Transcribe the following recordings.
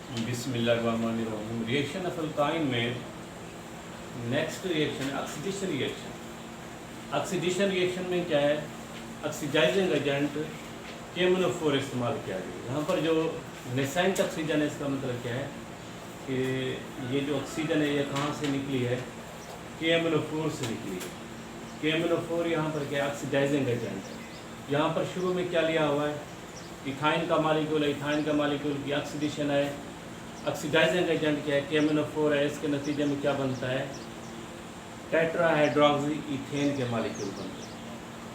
बिस्मिल्लाहिर्रहमानिर्रहीम। Reaction of alkyne में next reaction oxidation reaction. Oxidation reaction में क्या है, ऑक्सीडाइजिंग एजेंट KMnO4 इस्तेमाल किया गया। यहाँ पर जो नेसेंट ऑक्सीजन है, इसका मतलब क्या है कि ये जो ऑक्सीजन है ये कहाँ से निकली है, KMnO4 से निकली है। KMnO4 यहाँ पर क्या है, ऑक्सीडाइजिंग एजेंट है। यहाँ पर शुरू में क्या लिया हुआ है, इथाइन का मालिक्यूल है, इथाइन का मालिक्यूल की ऑक्सीडेशन है। ऑक्सीडाइजिंग एजेंट क्या है, KMnO4 है। इसके नतीजे में क्या बनता है, टेट्राहाइड्रोक्सी इथेन के मालिक्यूल बनते हैं।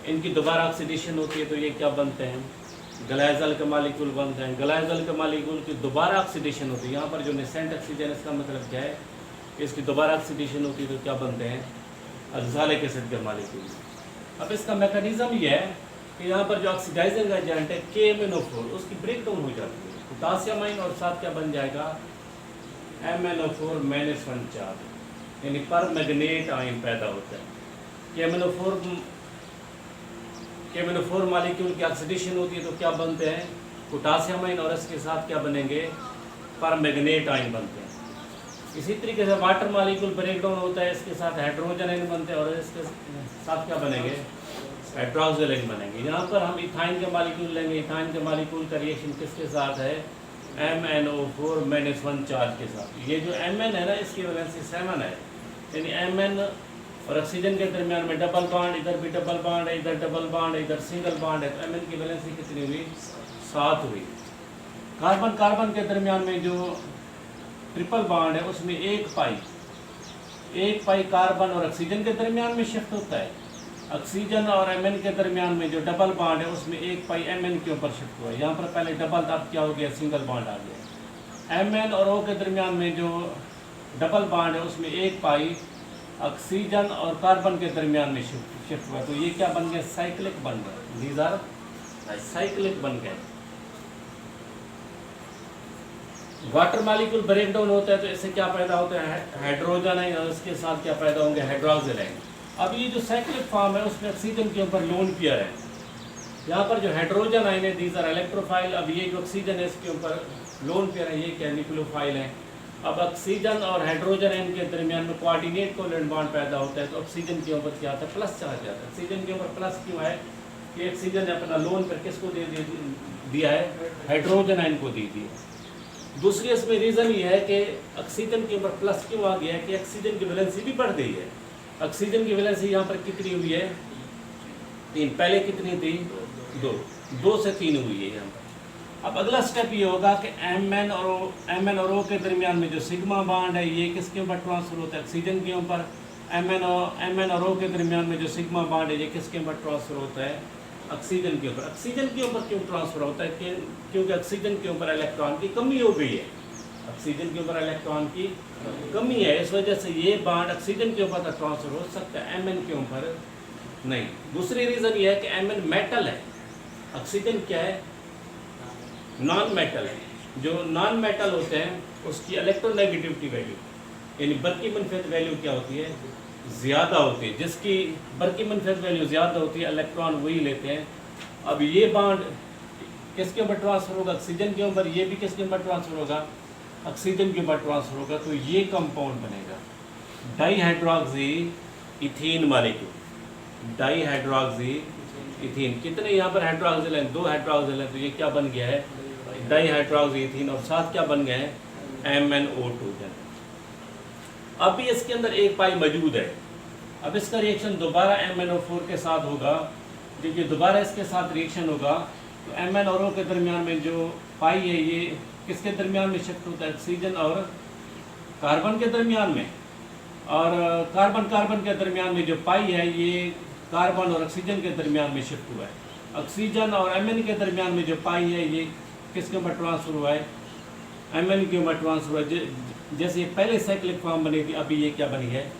इनकी दोबारा ऑक्सीडेशन होती है तो ये क्या बनते हैं, ग्लाइजल के मालिक्यूल बनते हैं। ग्लाइजल के मालिक्यूल की दोबारा ऑक्सीडेशन होती है। यहाँ पर जो नेसेंट ऑक्सीजन है, इसका मतलब क्या है, इसकी दोबारा ऑक्सीडेशन होती है तो क्या बनते हैं, अज़ालिक एसिड के मालिक्यूल। अब इसका मैकेनिज्म ये है कि यहाँ पर जो ऑक्सीडाइजिंग एजेंट है KMnO4, उसकी ब्रेक डाउन हो जाती है पोटासियम आयन, और साथ क्या बन जाएगा, MnO4- चार्ज, यानी पर मैग्नेट आयन पैदा होता है। KMnO4 मालिक्यूल की ऑक्सीडेशन होती है तो क्या बनते हैं, पोटासियम आयन, और इसके साथ क्या बनेंगे, पर मैग्नेट आयन बनते हैं। इसी तरीके से वाटर मालिक्यूल ब्रेक डाउन होता है, इसके साथ हाइड्रोजन आयन बनते हैं, और इसके साथ क्या बनेंगे, हाइड्रोक्सिल आयन बनेंगे। यहाँ पर हम इथाइन के मालिक्यूल लेंगे। इथाइन के मालिक्यूल का रिएक्शन किसके साथ है, MnO4- चार्ज के साथ। ये जो Mn है ना, इसकी वैलेंसी 7 है, यानी Mn और ऑक्सीजन के दरमियान में डबल बॉन्ड, इधर भी डबल बॉन्ड है, इधर डबल बॉन्ड है, इधर सिंगल बॉन्ड है, तो Mn की वैलेंसी कितनी हुई, 7 हुई। कार्बन कार्बन के दरमियान में जो ट्रिपल बॉन्ड है, उसमें एक पाई कार्बन और ऑक्सीजन के दरमियान में शिफ्ट होता है। ऑक्सीजन और Mn के दरमियान में जो डबल बॉन्ड है, उसमें एक पाई Mn के ऊपर शिफ्ट हुआ है। यहाँ पर पहले डबल था, अब क्या हो गया, सिंगल बॉन्ड आ गया। Mn और O के दरमियान में जो डबल बॉन्ड है, उसमें एक पाई ऑक्सीजन और कार्बन के दरमियान में शिफ्ट हुआ, तो ये क्या बन गया, साइक्लिक बन गया। दीज आर साइक्लिक बन गए। वाटर मालिक्यूल ब्रेक डाउन होता है तो इससे क्या पैदा होता है, हाइड्रोजन है, और इसके साथ क्या पैदा होंगे, हाइड्रोक्सिल आयन। अब ये जो साइक्लिक फॉर्म है, उसमें ऑक्सीजन के ऊपर लोन पेयर है। यहाँ पर जो हाइड्रोजन आयन है, दीज आर इलेक्ट्रोफाइल। अब ये जो ऑक्सीजन है, इसके ऊपर लोन पेयर है, ये क्या, न्यूक्लियोफाइल है। अब ऑक्सीजन और हाइड्रोजन आयन के दरमियान में कोऑर्डिनेट कोवेलेंट बॉन्ड पैदा होता है, तो ऑक्सीजन के ऊपर क्या आता है, प्लस चार्ज आता है। ऑक्सीजन के ऊपर प्लस क्यों है, कि ऑक्सीजन ने अपना लोन पेयर किसको दिया है, हाइड्रोजन आयन को दी थी। दूसरी इसमें रीज़न ये है कि ऑक्सीजन के ऊपर प्लस क्यों आ गया है, कि ऑक्सीजन की वैलेंसी भी बढ़ गई है। ऑक्सीजन की वैलेंसी यहाँ पर कितनी हुई है, 3, पहले कितनी थी, 2 से 3 हुई है यहाँ पर। अब अगला स्टेप ये होगा कि Mn और O के दरमियान में जो सिग्मा बॉन्ड है, ये किसके ऊपर ट्रांसफर होता है, ऑक्सीजन के ऊपर। Mn और O के दरमियान में जो सिग्मा बॉन्ड है, ये किसके ऊपर ट्रांसफर होता है, ऑक्सीजन के ऊपर। ऑक्सीजन के ऊपर क्यों ट्रांसफर होता है, क्योंकि ऑक्सीजन के ऊपर इलेक्ट्रॉन की कमी हो गई है। ऑक्सीजन के ऊपर इलेक्ट्रॉन की कमी है, इस वजह से ये बॉन्ड ऑक्सीजन के ऊपर ट्रांसफर हो सकता है, Mn के ऊपर नहीं। दूसरी रीज़न ये है कि Mn मेटल है, ऑक्सीजन क्या है, नॉन मेटल है। जो नॉन मेटल होते हैं, उसकी इलेक्ट्रोनेगेटिविटी वैल्यू, यानी बर्कीमनफेट वैल्यू क्या होती है, ज़्यादा होती है। जिसकी बर्कीमनफेट वैल्यू ज़्यादा होती है, इलेक्ट्रॉन वही लेते हैं। अब ये बॉन्ड किसके ऊपर ट्रांसफर होगा, ऑक्सीजन के ऊपर। ये भी किसके ऊपर ट्रांसफर होगा, ऑक्सीजन के ऊपर ट्रांसफर होगा, तो ये कंपाउंड बनेगा dihydroxy ethene molecule. Dihydroxy ethene, कितने यहाँ पर हाइड्रोक्सिल हैं, 2 हाइड्रोक्सिल हैं, तो ये क्या बन गया है, डाईहाइड्रोक्सी इथीन, और साथ क्या बन गए हैं, MnO2। अब भी इसके अंदर एक पाई मौजूद है। अब इसका रिएक्शन दोबारा MnO4 के साथ होगा। जब ये दोबारा इसके साथ रिएक्शन होगा तो Mn और O के दरमियान में जो पाई है, ये किसके दरमियान में शिफ्ट होता है, ऑक्सीजन और कार्बन के दरमियान में। और कार्बन कार्बन के दरमियान में जो पाई है, ये कार्बन और ऑक्सीजन के दरमियान में शिफ्ट हुआ है। ऑक्सीजन और Mn के दरमियान में जो पाई है, ये किसके ऊपर ट्रांसफर हुआ है, Mn के ऊपर ट्रांसफर हुआ है। जैसे पहले साइक्लिक फॉर्म बनी थी, अभी ये क्या बनी है,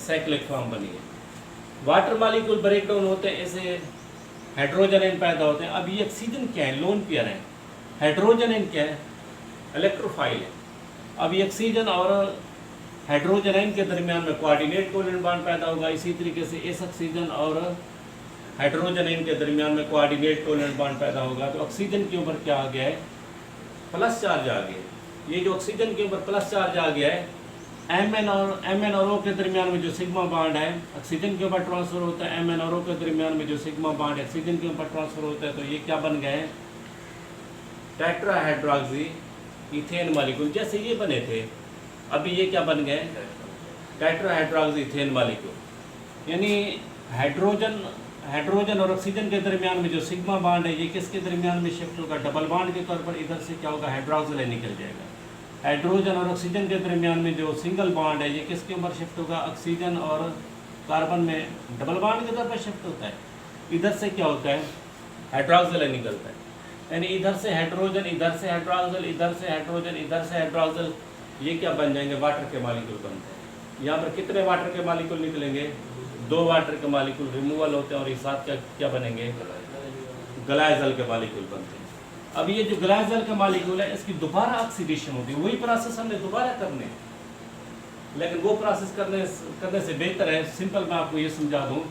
साइक्लिक फॉर्म बनी है। वाटर मालिक्यूल ब्रेक डाउन होते हैं, ऐसे हाइड्रोजन आयन पैदा होते हैं। अब ये ऑक्सीजन क्या है, लोन पेयर है। हाइड्रोजन आयन क्या है, इलेक्ट्रोफाइल है। अब ये ऑक्सीजन और हाइड्रोजन आयन के दरमियान में कोऑर्डिनेट कोवेलेंट बॉन्ड पैदा होगा। इसी तरीके से इस ऑक्सीजन और हाइड्रोजन आयन के दरमियान में कोऑर्डिनेट कोवेलेंट बॉन्ड पैदा होगा, तो ऑक्सीजन के ऊपर क्या आ गया है, प्लस चार्ज आ गया। ये जो ऑक्सीजन के ऊपर प्लस चार्ज आ गया है, Mn और O के दरमियान में जो सिग्मा बॉन्ड है ऑक्सीजन के ऊपर ट्रांसफर होता है, Mn और O के दरमियान में जो सिग्मा बॉन्ड ऑक्सीजन के ऊपर ट्रांसफर होता है, तो ये क्या बन गए हैं, टेट्राहाइड्रोक्सी इथेन मॉलिक्यूल। जैसे ये बने थे, अभी ये क्या बन गए, टेट्राहाइड्रोक्सी इथेन मॉलिक्यूल। यानी हाइड्रोजन और ऑक्सीजन के दरमियान में जो सिग्मा बॉन्ड है ये किसके दरमियान में शिफ्ट होगा, डबल बॉन्ड के तौर पर इधर से क्या होगा, हाइड्रोक्सिल निकल जाएगा। हाइड्रोजन और ऑक्सीजन के दरमियान में जो सिंगल बॉन्ड है ये किसके ऊपर शिफ्ट होगा, ऑक्सीजन और कार्बन में डबल बॉन्ड के तौर पर शिफ्ट होता है। इधर से क्या होता है, हाइड्रोक्सिल निकलता है। यानी इधर से हाइड्रोजन, इधर से हाइड्रोक्सिल, इधर से हाइड्रोजन, इधर से हाइड्रोक्सिल, ये क्या बन जाएंगे, वाटर के मॉलिक्यूल बनते हैं। यहाँ पर कितने वाटर के मॉलिक्यूल निकलेंगे, 2 वाटर के मॉलिक्यूल रिमूवल होते हैं और इस साथ क्या बनेंगे, ग्लाइकॉल के मॉलिक्यूल बनते हैं। अब ये जो ग्लाइकॉल का मॉलिक्यूल है इसकी दोबारा ऑक्सीडेशन होती है, वही प्रोसेस हमने दोबारा करने, लेकिन वो प्रोसेस करने से बेहतर है, सिंपल मैं आपको ये समझा दूं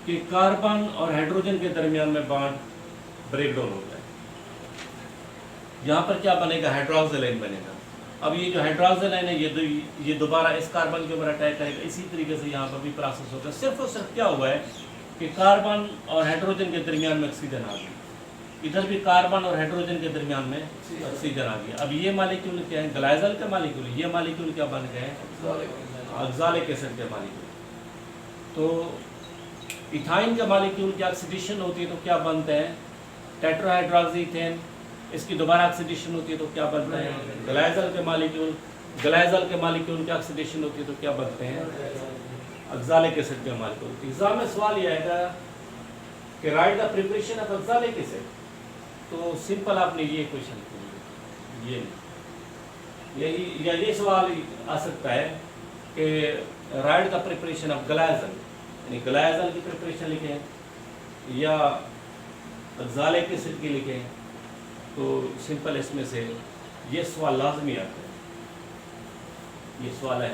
कि कार्बन और हाइड्रोजन के दरमियान में बॉन्ड ब्रेक डाउन होता है। यहाँ पर क्या बनेगा, हाइड्रोक्सिल आयन बनेगा। अब ये जो हाइड्रोक्सिल आयन है ये दोबारा इस कार्बन के ऊपर अटैक करेगा। इसी तरीके से यहाँ पर भी प्रोसेस होता है। सिर्फ और सिर्फ क्या हुआ है कि कार्बन और हाइड्रोजन के दरमियान में ऑक्सीजन आ गई, इधर भी कार्बन और हाइड्रोजन के दरमियान में ऑक्सीजन आ गया। अब ये मॉलिक्यूल क्या है, ग्लाइकॉल के मॉलिक्यूल, ये मॉलिक्यूल क्या बन गए, ऑक्सैलिक एसिड के मॉलिक्यूल। तो इथाइन के मॉलिक्यूल की ऑक्सीडेशन होती है तो क्या बनते हैं, टेट्राहाइड्रोक्सी इथेन। इसकी दोबारा ऑक्सीडेशन होती है तो क्या बनता है, ग्लाइकॉल के मॉलिक्यूल। ग्लाइकॉल के मॉलिक्यूल की ऑक्सीडेशन होती है तो क्या बनते हैं, ऑक्सैलिक एसिड के मॉलिक्यूल। एग्जाम में सवाल ये आएगा कि right the preparation of oxalic acid, तो सिंपल आपने ये क्वेश्चन किया, यही या ये सवाल आ सकता है कि right the preparation of glycol, यानी ग्लाइकॉल की प्रिपरेशन लिखें या ऑक्सैलिक एसिड की लिखें, तो सिंपल इसमें से ये सवाल लाजमी आता है, ये सवाल है।